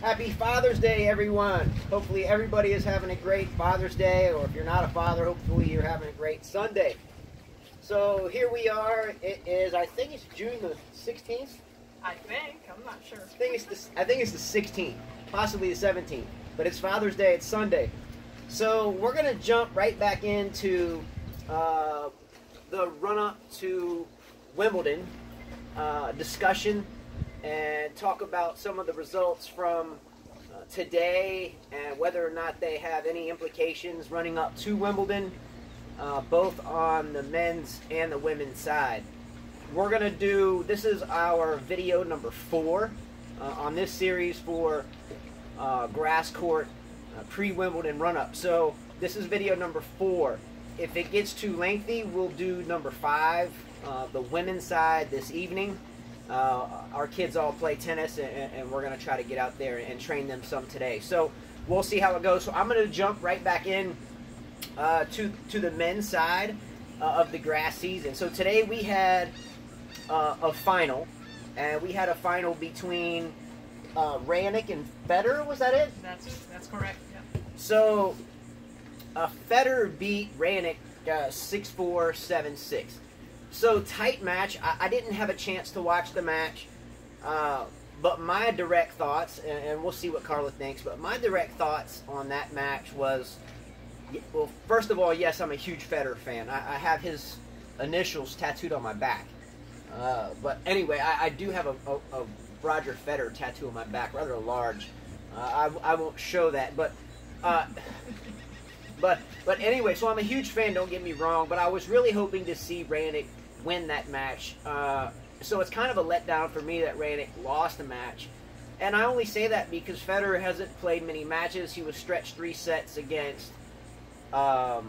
Happy Father's Day, everyone. Hopefully everybody is having a great Father's Day, or if you're not a father, hopefully you're having a great Sunday. So here we are. It is, I think it's June the 16th. I think. I'm not sure. I think it's the 16th, possibly the 17th. But it's Father's Day. It's Sunday. So we're going to jump right back into the run-up to Wimbledon discussion and talk about some of the results from today and whether or not they have any implications running up to Wimbledon, both on the men's and the women's side. We're going to do, this is our video number 4 on this series for grass court pre-Wimbledon run-up. So this is video number 4. If it gets too lengthy, we'll do number 5, the women's side this evening. Our kids all play tennis, and we're going to try to get out there and train them some today. So we'll see how it goes. So I'm going to jump right back in to the men's side of the grass season. So today we had a final, and we had a final between Raonic and Federer. Was that it? That's correct. Yep. So Federer beat Raonic 6-4, 7-6. So tight match. I didn't have a chance to watch the match, but my direct thoughts, and we'll see what Carla thinks, but my direct thoughts on that match was, well, first of all, yes, I'm a huge Federer fan. I have his initials tattooed on my back. But anyway, I do have a Roger Federer tattoo on my back, rather large. I won't show that, but anyway, so I'm a huge fan, don't get me wrong, but I was really hoping to see Raonic win that match. So it's kind of a letdown for me that Raonic lost the match. And I only say that because Federer hasn't played many matches. He was stretched 3 sets against Misha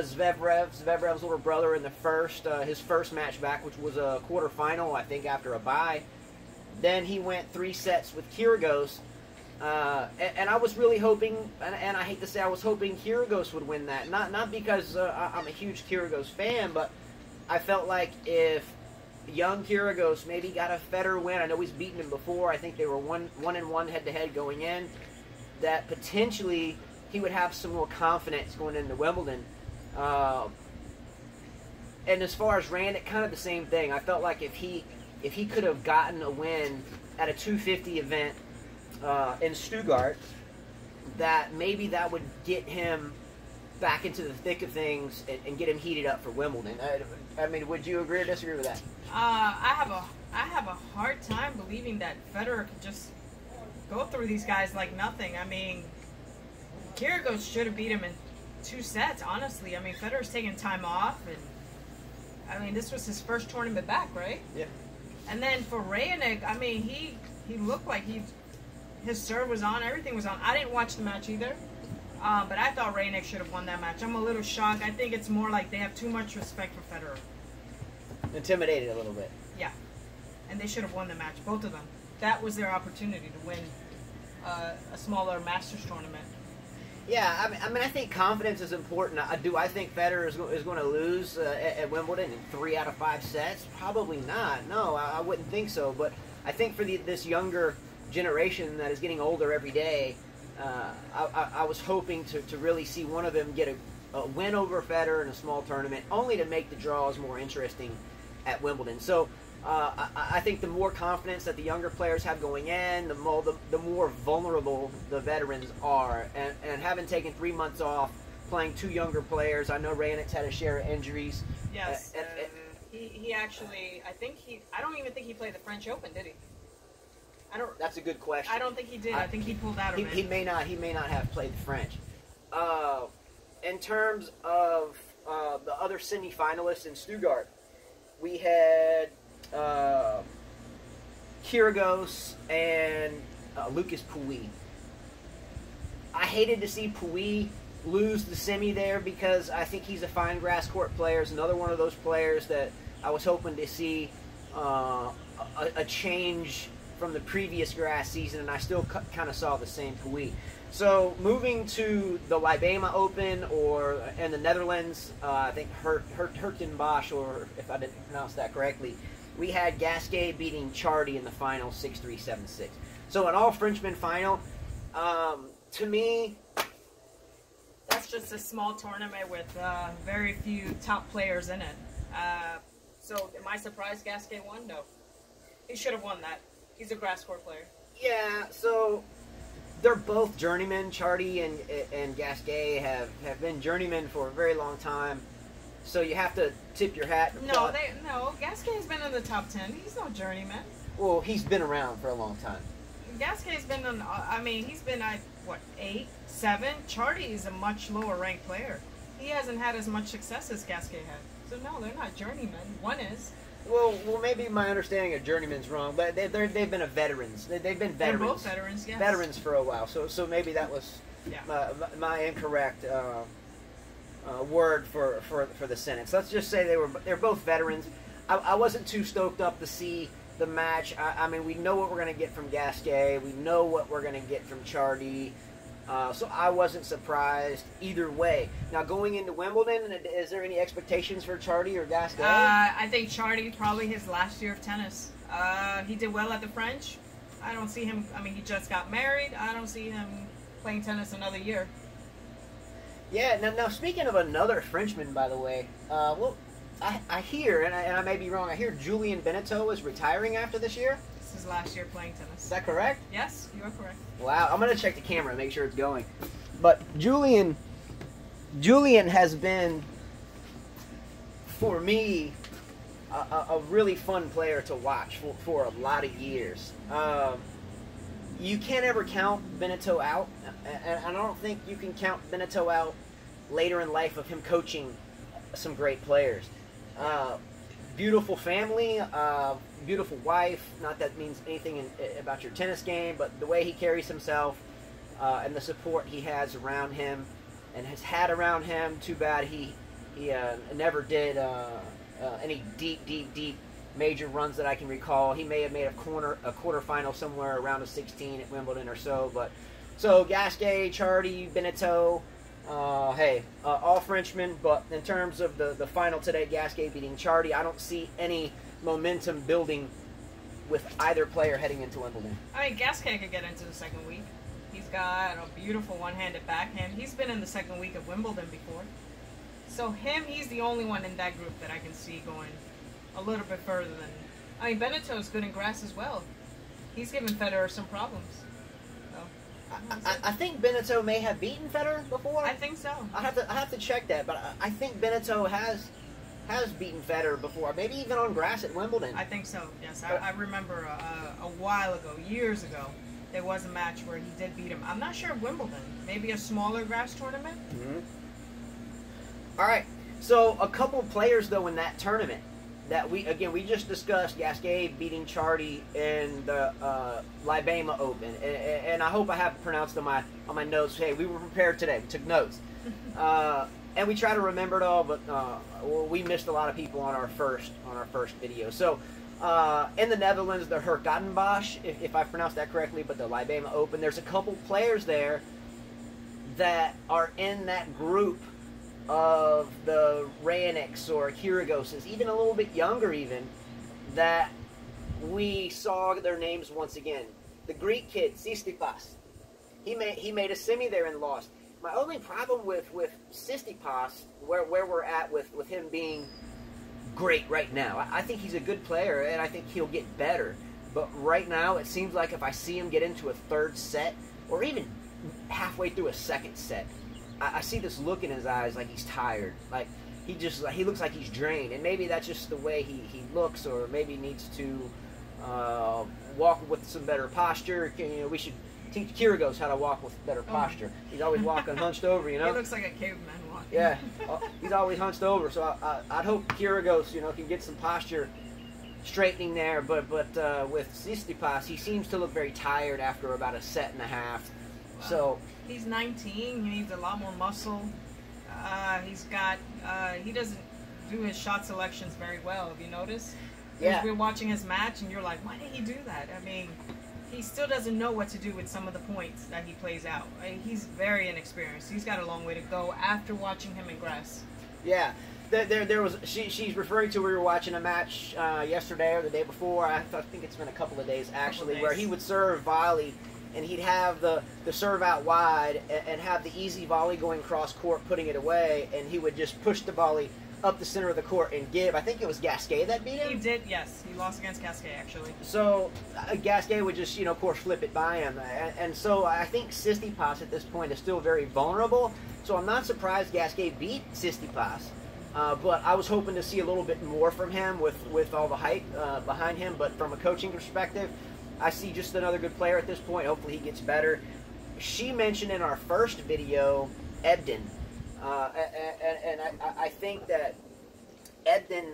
Zverev's little brother in the first, his first match back, which was a quarterfinal, I think, after a bye. Then he went 3 sets with Kyrgios. And I was really hoping, and I hate to say I was hoping Kyrgios would win that. Not because I'm a huge Kyrgios fan, but I felt like if young Kyrgios maybe got a Federer win, I know he's beaten him before, I think they were 1-1 head-to-head going in, that potentially he would have some more confidence going into Wimbledon. And as far as Raonic, kind of the same thing. I felt like if he could have gotten a win at a 250 event in Stuttgart, that maybe that would get him back into the thick of things and get him heated up for Wimbledon. I mean, would you agree or disagree with that? I have a hard time believing that Federer could just go through these guys like nothing. I mean, Kyrgios should have beat him in 2 sets, honestly. I mean, Federer's taking time off, and I mean, this was his first tournament back, right? Yeah. And then for Raonic, I mean, he looked like his serve was on, everything was on. I didn't watch the match either, but I thought Raonic should have won that match. I'm a little shocked. I think it's more like they have too much respect for Federer. Intimidated a little bit. Yeah, and they should have won the match, both of them. That was their opportunity to win a smaller Masters tournament. Yeah, I mean, I think confidence is important. Do I think Federer is going to lose at Wimbledon in 3 out of 5 sets? Probably not. No, I wouldn't think so. But I think for this younger generation that is getting older every day, I was hoping to really see one of them get a win over Federer in a small tournament, only to make the draws more interesting at Wimbledon. So I think the more confidence that the younger players have going in, the more vulnerable the veterans are. And having taken 3 months off, playing 2 younger players, I know Raonic's had a share of injuries. Yes, he actually, I don't even think he played the French Open, did he? That's a good question. I don't think he did. I think he pulled out of it. He may not have played the French. In terms of the other semi-finalists in Stuttgart, we had Kyrgios and Lucas Pouille. I hated to see Pouille lose the semi there because I think he's a fine grass court player. He's another one of those players that I was hoping to see a change from the previous grass season, and I still kind of saw the same Pouille. So moving to the Libema Open, or in the Netherlands, I think Hertenbosch, or if I didn't pronounce that correctly, we had Gasquet beating Chardy in the final 6-3, 7-6. So an all-Frenchman final, to me, that's just a small tournament with very few top players in it. So am I surprised Gasquet won? No. He should have won that. He's a grass court player. yeah, so they're both journeymen. Chardy and Gasquet have been journeymen for a very long time. So you have to tip your hat. No, Gasquet's been in the top 10. He's no journeyman. Well, he's been around for a long time. Gasquet's been on, I mean, he's been at, what, 8, 7? Chardy is a much lower ranked player. He hasn't had as much success as Gasquet had. So no, they're not journeymen. One is. Well, maybe my understanding of journeyman's wrong, but they've been a veterans. They've been veterans. They're both veterans, yes. Veterans for a while. So maybe that was my incorrect word for the sentence. Let's just say they're both veterans. I wasn't too stoked up to see the match. I mean, we know what we're going to get from Gasquet. We know what we're going to get from Chardy. So I wasn't surprised either way. Now, going into Wimbledon, is there any expectations for Chardy or Gasquet? I think Chardy, probably his last year of tennis. He did well at the French. I don't see him, I mean, he just got married. I don't see him playing tennis another year. Yeah, now speaking of another Frenchman, by the way, well, I hear, and I may be wrong, I hear Julien Benneteau is retiring after this year. This is his last year playing tennis. Is that correct? Yes, you are correct. Wow, I'm going to check the camera and make sure it's going. But Julien has been, for me, a really fun player to watch for a lot of years. You can't ever count Benneteau out, and I don't think you can count Benneteau out later in life of him coaching some great players. Beautiful family, beautiful wife. Not that means anything about your tennis game, but the way he carries himself and the support he has around him and has had around him. Too bad he never did any deep major runs that I can recall. He may have made a quarterfinal somewhere around a 16 at Wimbledon or so. But so Gasquet, Chardy, Benneteau. Hey, all Frenchmen, but in terms of the final today, Gasquet beating Chardy, I don't see any momentum building with either player heading into Wimbledon. I mean, Gasquet could get into the second week. He's got a beautiful one-handed backhand. He's been in the second week of Wimbledon before. So he's the only one in that group that I can see going a little bit further than... I mean, Benneteau's good in grass as well. He's given Federer some problems. I think Benneteau may have beaten Federer before. I think so. I have to check that, but I think Benneteau has beaten Federer before, maybe even on grass at Wimbledon. I think so. Yes, I remember a while ago, years ago, there was a match where he did beat him. I'm not sure of Wimbledon. Maybe a smaller grass tournament. Mm-hmm. All right. So a couple players though in that tournament that we just discussed, Gasquet beating Chardy in the Libema Open, and I hope I have pronounced on my notes. Hey, we were prepared today. We took notes, and we try to remember it all, but we missed a lot of people on our first video. So in the Netherlands, the Herkatenbosch, if I pronounced that correctly, but the Libema Open, there's a couple players there that are in that group of the Raonics or Kyrgioses, even a little bit younger even, that we saw their names once again. The Greek kid, Tsitsipas, he made a semi there and lost. My only problem with Tsitsipas, where we're at with him being great right now, I think he's a good player, and I think he'll get better. But right now, it seems like if I see him get into a third set, or even halfway through a second set, I see this look in his eyes like he's tired. Like he looks like he's drained, and maybe that's just the way he looks, or maybe needs to walk with some better posture. You know, we should teach Kyrgios how to walk with better posture. He's always walking hunched over. You know, he looks like a caveman walking. Yeah, he's always hunched over. So I'd hope Kyrgios, can get some posture straightening there. But with Tsitsipas, he seems to look very tired after about a set and a half. Wow. So. He's 19. He needs a lot more muscle. He doesn't do his shot selections very well. Have you noticed? Yeah. We're watching his match, and you're like, why did he do that? I mean, he still doesn't know what to do with some of the points that he plays out. I mean, he's very inexperienced. He's got a long way to go after watching him in grass. Yeah. There was she's referring to, we were watching a match yesterday or the day before. I think it's been a couple of days actually, where he would serve volley, and he'd have the serve out wide and have the easy volley going cross court, putting it away, and he would just push the volley up the center of the court and give. I think it was Gasquet that beat him. He did, yes. He lost against Gasquet, actually. So Gasquet would just, of course, flip it by him. And so I think Tsitsipas at this point is still very vulnerable. So I'm not surprised Gasquet beat Tsitsipas. But I was hoping to see a little bit more from him with all the hype behind him. But from a coaching perspective, I see just another good player at this point. Hopefully he gets better. She mentioned in our first video Ebden. And I think that Ebden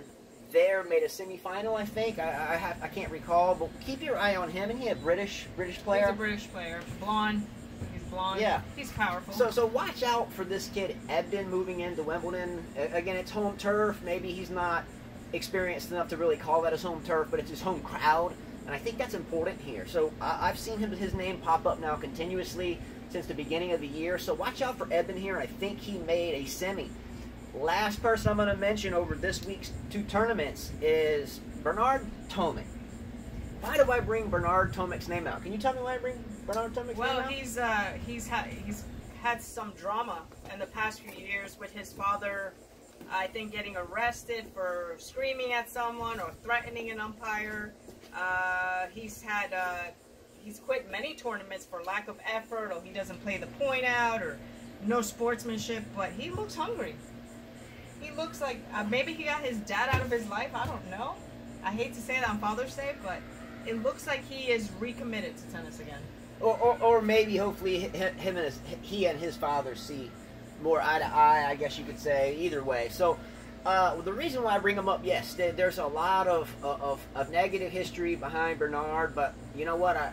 there made a semifinal. I think I can't recall, but keep your eye on him. And he a British player. He's a British player, blonde. He's blonde. Yeah, he's powerful. So watch out for this kid Ebden moving into Wimbledon. Again, it's home turf. Maybe he's not experienced enough to really call that his home turf, but it's his home crowd, and I think that's important here. So I've seen his name pop up now continuously since the beginning of the year. So watch out for Ebden here. I think he made a semi. Last person I'm going to mention over this week's 2 tournaments is Bernard Tomic. Why do I bring Bernard Tomic's name out? Can you tell me why I bring Bernard Tomic's name out? Well, he's had some drama in the past few years with his father, I think, getting arrested for screaming at someone or threatening an umpire. He's quit many tournaments for lack of effort, or he doesn't play the point out, or no sportsmanship, but he looks hungry. He looks like maybe he got his dad out of his life. I don't know. I hate to say that on Father's Day, but it looks like he is recommitted to tennis again. Or maybe, hopefully, he and his father see more eye to eye, I guess you could say. Either way. So the reason why I bring him up, yes, there's a lot of negative history behind Bernard, but you know what? I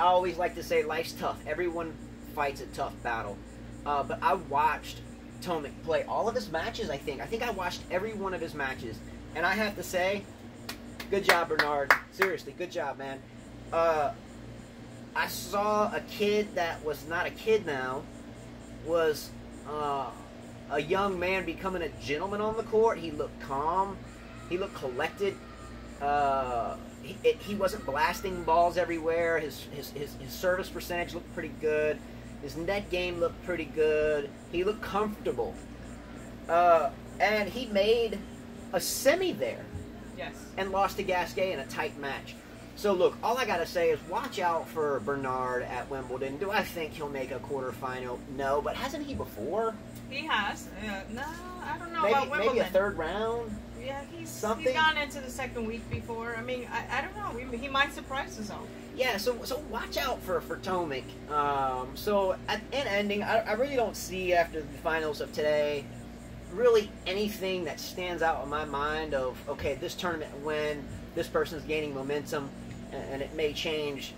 always like to say life's tough. Everyone fights a tough battle. But I watched Tomic play all of his matches, I think. I think I watched every one of his matches. And I have to say, good job, Bernard. Seriously, good job, man. I saw a kid that was not a kid now, was a young man becoming a gentleman on the court. He looked calm. He looked collected. He wasn't blasting balls everywhere. His service percentage looked pretty good. His net game looked pretty good. He looked comfortable. And he made a semi there. Yes. And lost to Gasquet in a tight match. So look, all I got to say is watch out for Bernard at Wimbledon. Do I think he'll make a quarterfinal? No, but hasn't he before? He has. No, I don't know maybe, about Wimbledon. Maybe a third round? Yeah, he's gone into the second week before. I mean, I don't know. He might surprise us all. Yeah, so watch out for Tomic. So in ending, I really don't see after the finals of today really anything that stands out in my mind of, okay, this tournament win, this person's gaining momentum, and it may change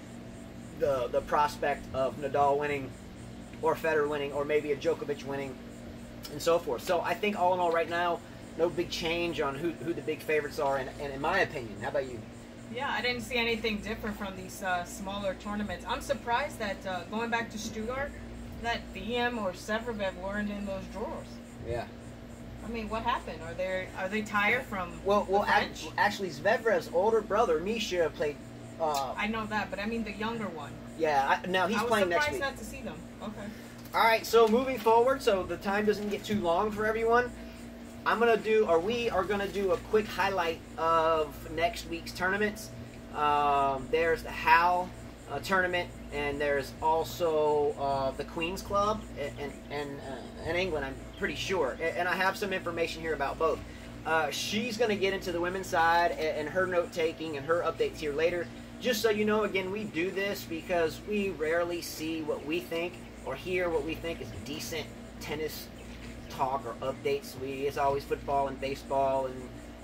the prospect of Nadal winning or Federer winning or maybe a Djokovic winning and so forth. So I think all in all right now, no big change on who the big favorites are, and in my opinion. How about you? Yeah, I didn't see anything different from these smaller tournaments. I'm surprised that going back to Stuttgart, that Thiem or Sevrev weren't in those drawers. Yeah. I mean, what happened? Are they tired from well actually Zverev's older brother Misha played. I know that, but I mean the younger one. Yeah, now he's playing next week. I was surprised not to see them. Okay. All right, so moving forward, so the time doesn't get too long for everyone. We are gonna do a quick highlight of next week's tournaments. There's the Hal tournament, and there's also the Queen's Club in England, I'm pretty sure. And I have some information here about both. She's going to get into the women's side and her note-taking and her updates here later. Just so you know, again, we do this because we rarely see what we think or hear what we think is decent tennis talk or updates. It's always football and baseball and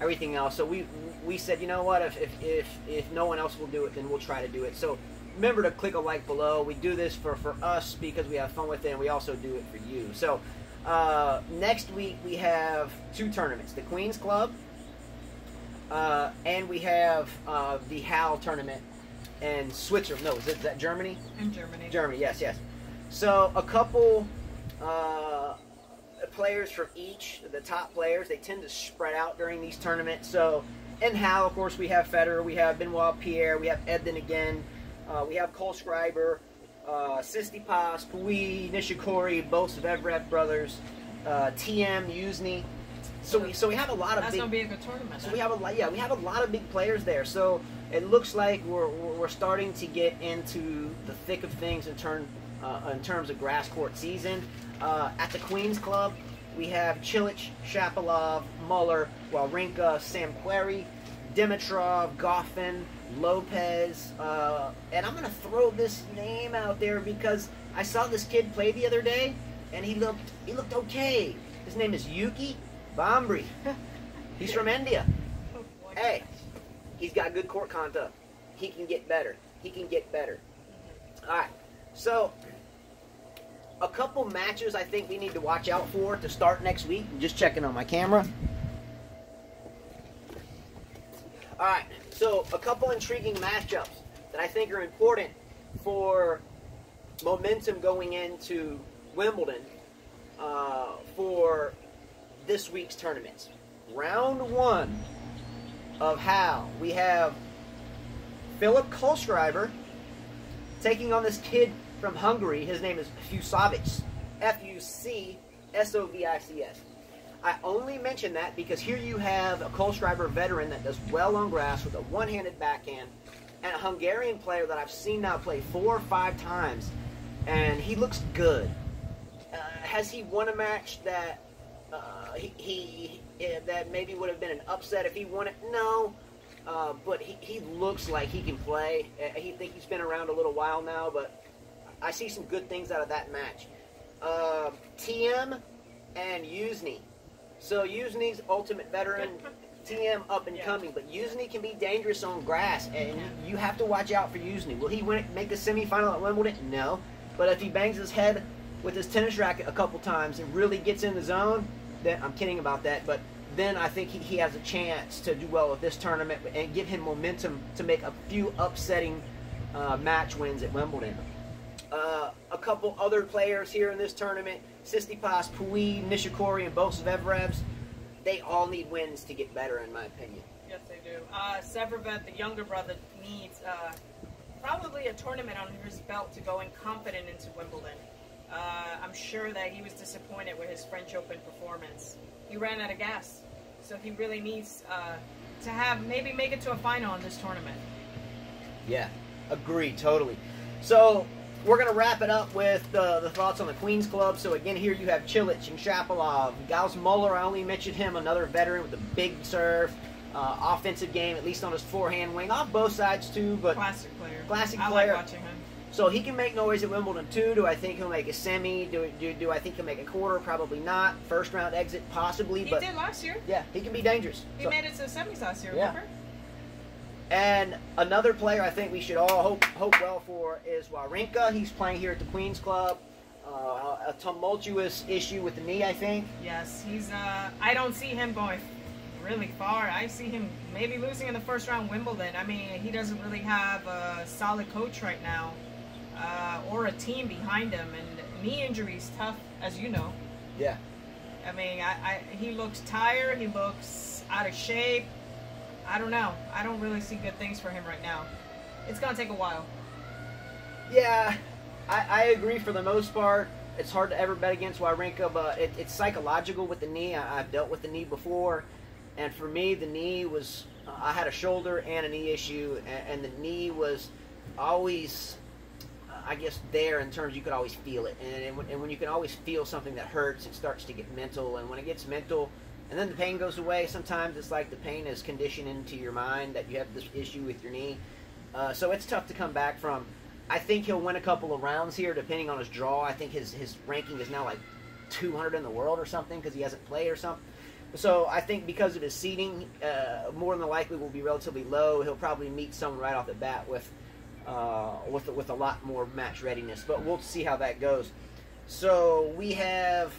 everything else. So we said, you know what, if no one else will do it, then we'll try to do it. So remember to click a like below. We do this for us because we have fun with it, and we also do it for you. So next week we have 2 tournaments: the Queen's Club, and we have the Hal tournament in Switzerland. No, is that Germany? In Germany. Germany, yes. So a couple players from each, the top players, they tend to spread out during these tournaments. So, in Hal, of course, we have Federer, we have Benoit Pierre, we have Ebden again, we have Cole Schreiber, Tsitsipas, Pouille, Nishikori, both Zverev brothers, TM, Yuzny. So we have a lot of that's big. gonna be a good tournament. So we have a lot of big players there. So it looks like we're starting to get into the thick of things in terms of grass court season. At the Queens Club, we have Cilic, Shapovalov, Muller, Wawrinka, Samqueri, Dimitrov, Goffin, Lopez, and I'm gonna throw this name out there because I saw this kid play the other day, and he looked okay. His name is Yuki Bambri. He's from India. Hey, he's got good court conduct. He can get better. All right, so a couple matches I think we need to watch out for to start next week. I'm just checking on my camera. All right, so a couple intriguing matchups that I think are important for momentum going into Wimbledon for this week's tournaments. Round 1 of Hal, we have Philip Kohlschreiber taking on this kid from Hungary. His name is Fucsovics, Fucsovics. I only mention that because here you have a Kohlschreiber veteran that does well on grass with a one-handed backhand, and a Hungarian player that I've seen now play 4 or 5 times, and he looks good. Has he won a match that that maybe would have been an upset if he won it? No, but he looks like he can play. I think he's been around a little while now, but I see some good things out of that match. TM and Yuzny. So Yuzny's ultimate veteran, TM up and coming, but Yuzny can be dangerous on grass, and you have to watch out for Yuzny. Will he make a semifinal at Wimbledon? No, but if he bangs his head with his tennis racket a couple times and really gets in the zone, then I'm kidding about that, but then I think he has a chance to do well at this tournament and give him momentum to make a few upsetting match wins at Wimbledon. A couple other players here in this tournament, Tsitsipas, Pouille, Nishikori, and both Zverevs, they all need wins to get better, in my opinion. Yes, they do. Zverev, the younger brother, needs probably a tournament under his belt to go in confident into Wimbledon. I'm sure that he was disappointed with his French Open performance. He ran out of gas, so he really needs to maybe make it to a final in this tournament. Yeah, agreed, totally. So we're going to wrap it up with the thoughts on the Queens Club. So again, here you have Cilic and Shapovalov. Gauss Muller, I only mentioned him, another veteran with a big serve, offensive game, at least on his forehand wing, off both sides too. But classic player. I like watching him. So he can make noise at Wimbledon too. Do I think he'll make a semi? Do I think he'll make a quarter? Probably not. First round exit, possibly. He but did last year. Yeah, he can be dangerous. He made it to the semis last year, remember? And another player I think we should all hope well for is Wawrinka. He's playing here at the Queens Club. A tumultuous issue with the knee, I think. Yes, he's. I don't see him going really far. I see him maybe losing in the first round Wimbledon. I mean, he doesn't really have a solid coach right now. Or a team behind him, and knee injuries tough, as you know. Yeah. I mean, he looks tired. He looks out of shape. I don't know. I don't really see good things for him right now. It's gonna take a while. Yeah, I agree for the most part. It's hard to ever bet against Wawrinka, but it's psychological with the knee. I've dealt with the knee before, and for me, the knee was. I had a shoulder and a knee issue, and the knee was always. I guess there in terms you could always feel it, and when you can always feel something that hurts, it starts to get mental, and when it gets mental, and then the pain goes away, sometimes it's like the pain is conditioned into your mind that you have this issue with your knee, so it's tough to come back from. I think he'll win a couple of rounds here, depending on his draw. I think his ranking is now like 200 in the world or something because he hasn't played or something. So I think because of his seeding, more than likely will be relatively low. He'll probably meet someone right off the bat with a lot more match readiness, but we'll see how that goes. So we have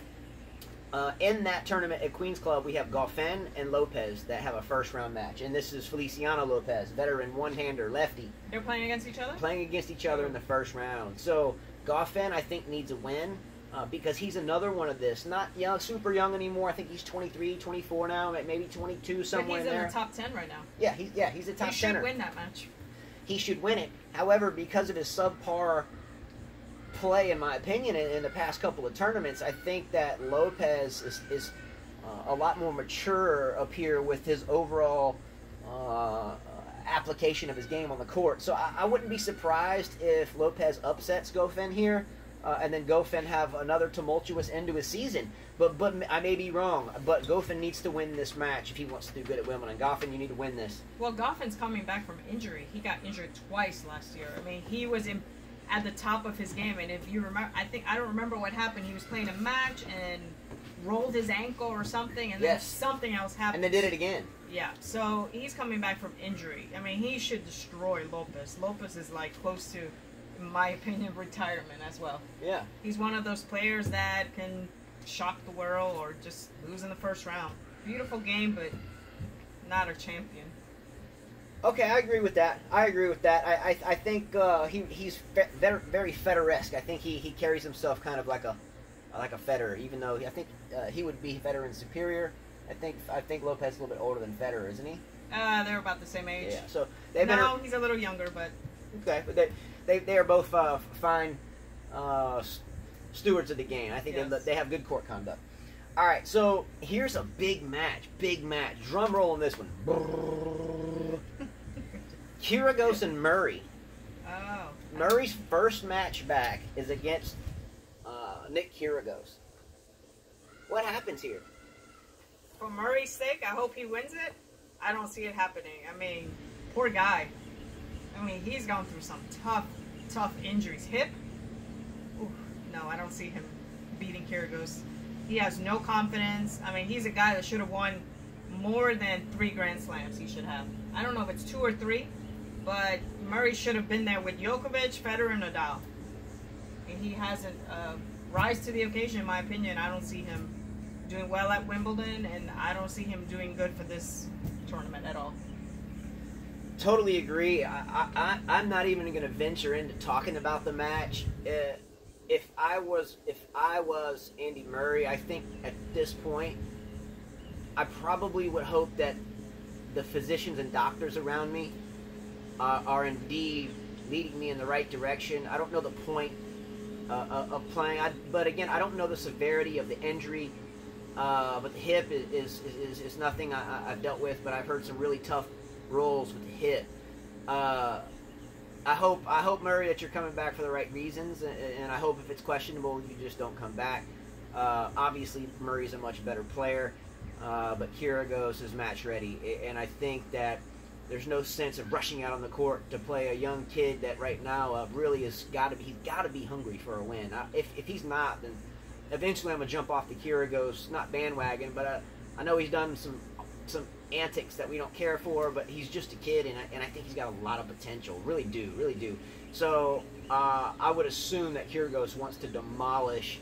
in that tournament at Queens Club, we have Goffin and Lopez that have a first round match, and this is Feliciano Lopez, veteran one-hander, lefty. They're playing against each other? Playing against each other in the first round. So Goffin, I think, needs a win. because he's another one of this. Not young, super young anymore. I think he's 23, 24 now, maybe 22, somewhere in there. But he's in the top 10 right now. Yeah, he's a top 10er. He should win that match. He should win it. However, because of his subpar play, in my opinion, in the past couple of tournaments, I think that Lopez is a lot more mature up here with his overall application of his game on the court. So I wouldn't be surprised if Lopez upsets Goffin here, and then Goffin have another tumultuous end to his season. But I may be wrong. But Goffin needs to win this match if he wants to do good at Wimbledon. Goffin, you need to win this. Well, Goffin's coming back from injury. He got injured twice last year. I mean, he was at the top of his game, and if you remember, I don't remember what happened. He was playing a match and rolled his ankle or something, and then something else happened. And they did it again. Yeah, so he's coming back from injury. I mean, he should destroy Lopez. Lopez is like close to, in my opinion, retirement as well. Yeah. He's one of those players that can shock the world or just lose in the first round. Beautiful game, but not a champion. Okay, I agree with that. I think he's very Federer-esque. I think he carries himself kind of like a Federer, even though I think he would be Federer superior. I think Lopez is a little bit older than Federer, isn't he? They're about the same age. Yeah. So he's a little younger, but okay. But they are both fine stewards of the game. I think they have good court conduct. All right. So here's a big match. Drum roll on this one. Kyrgios and Murray. Oh. Murray's first match back is against Nick Kyrgios. What happens here? For Murray's sake, I hope he wins it. I don't see it happening. I mean, poor guy. I mean, he's gone through some tough injuries. Hip? Ooh, no, I don't see him beating Kyrgios. He has no confidence. I mean, he's a guy that should have won more than 3 Grand Slams. He should have. I don't know if it's 2 or 3, but Murray should have been there with Djokovic, Federer, and Nadal. And he hasn't rise to the occasion, in my opinion. I don't see him doing well at Wimbledon, and I don't see him doing good for this tournament at all. Totally agree. I'm not even going to venture into talking about the match. If I was Andy Murray, I think at this point, I probably would hope that the physicians and doctors around me are indeed leading me in the right direction. I don't know the point of playing, but again, I don't know the severity of the injury. But the hip is nothing I've dealt with, but I've heard some really tough rolls with the hip. I hope Murray, that you're coming back for the right reasons, and I hope if it's questionable, you just don't come back. Obviously, Murray's a much better player, but Kyrgios is match ready, and I think that there's no sense of rushing out on the court to play a young kid that right now really he's got to be hungry for a win. If he's not, then eventually I'm gonna jump off the Kyrgios, not bandwagon, but I know he's done some antics that we don't care for, but he's just a kid, and I think he's got a lot of potential. Really do. So I would assume that Kyrgios wants to demolish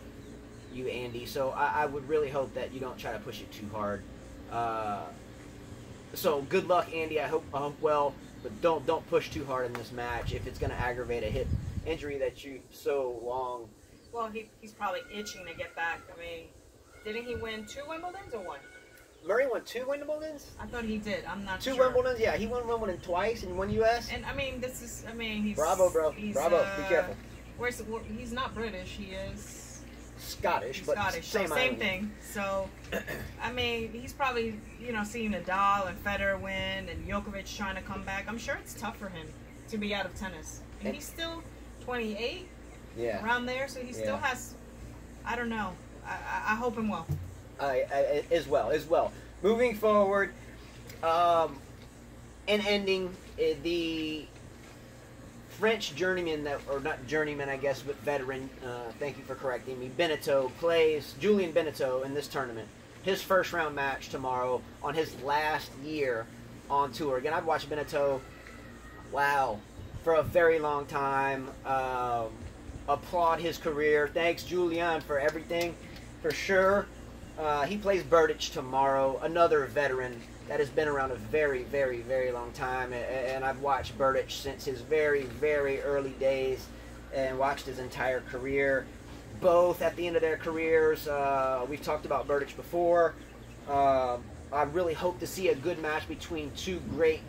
you, Andy. So I would really hope that you don't try to push it too hard. So good luck, Andy. I hope well, but don't push too hard in this match if it's going to aggravate a hip injury that you so long. Well, he's probably itching to get back. I mean, didn't he win 2 Wimbledons or 1? Murray won 2 Wimbledons? I thought he did. I'm not 2 sure. 2 Wimbledons? Yeah, he won Wimbledon twice and 1 U.S. And, I mean, he's... Bravo, bro. Bravo. Be careful. He's not British. He is... Scottish, but Scottish. same thing. So, I mean, he's probably, seeing Nadal and Federer win and Djokovic trying to come back. I'm sure it's tough for him to be out of tennis. And he's still 28, around there, so he still has, I don't know. I hope him well. As well. Moving forward, and ending the French journeyman, or not journeyman, I guess, but veteran, thank you for correcting me, Julian Benneteau in this tournament. His first round match tomorrow on his last year on tour. Again, I've watched Benneteau, for a very long time. Applaud his career. Thanks, Julian, for everything, for sure. He plays Berdych tomorrow, another veteran that has been around a very, very, very long time, and I've watched Berdych since his very, very early days and watched his entire career. both at the end of their careers. We've talked about Berdych before. I really hope to see a good match between two great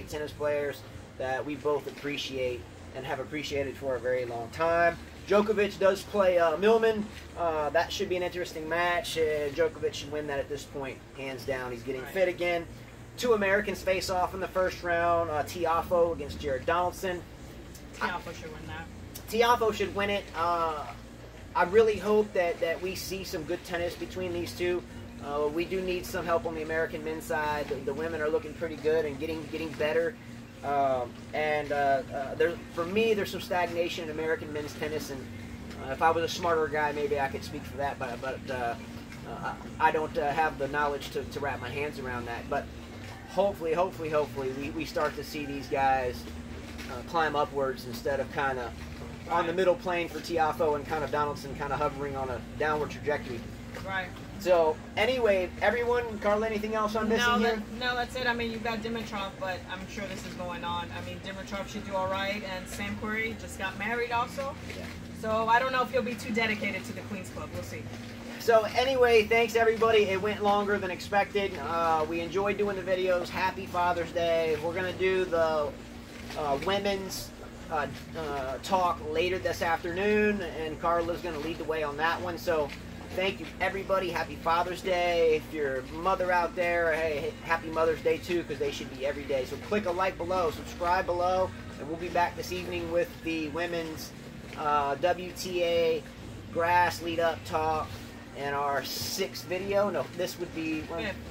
tennis players that we both appreciate and have appreciated for a very long time. Djokovic does play Millman. That should be an interesting match. Djokovic should win that at this point, hands down. He's getting fit again. Two Americans face off in the first round. Tiafoe against Jared Donaldson. Tiafoe should win that. Tiafoe should win it. I really hope that we see some good tennis between these two. We do need some help on the American men's side. The women are looking pretty good and getting better. For me, there's some stagnation in American men's tennis, and if I was a smarter guy, maybe I could speak for that. But I don't have the knowledge to wrap my hands around that. But hopefully, we start to see these guys climb upwards instead of kind of on the middle plane for Tiafoe and kind of Donaldson kind of hovering on a downward trajectory. Right. So, anyway, everyone, Carla, anything else I'm missing here? No, that's it. I mean, you've got Dimitrov, but I'm sure this is going on. I mean, Dimitrov should do all right, and Sam Querrey just got married also. Yeah. So, I don't know if he'll be too dedicated to the Queen's Club. We'll see. So, anyway, thanks, everybody. It went longer than expected. We enjoyed doing the videos. Happy Father's Day. We're going to do the women's talk later this afternoon, and Carla's going to lead the way on that one. So, thank you, everybody. Happy Father's Day. If you're a mother out there, hey, happy Mother's Day, too, because they should be every day. So click a like below, subscribe below, and we'll be back this evening with the women's WTA grass lead-up talk and our 6th video. No, this would be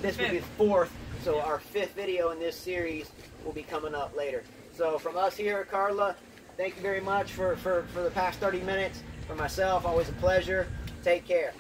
the 4th. So our 5th video in this series will be coming up later. So from us here, Carla, thank you very much for the past 30 minutes. For myself, always a pleasure. Take care.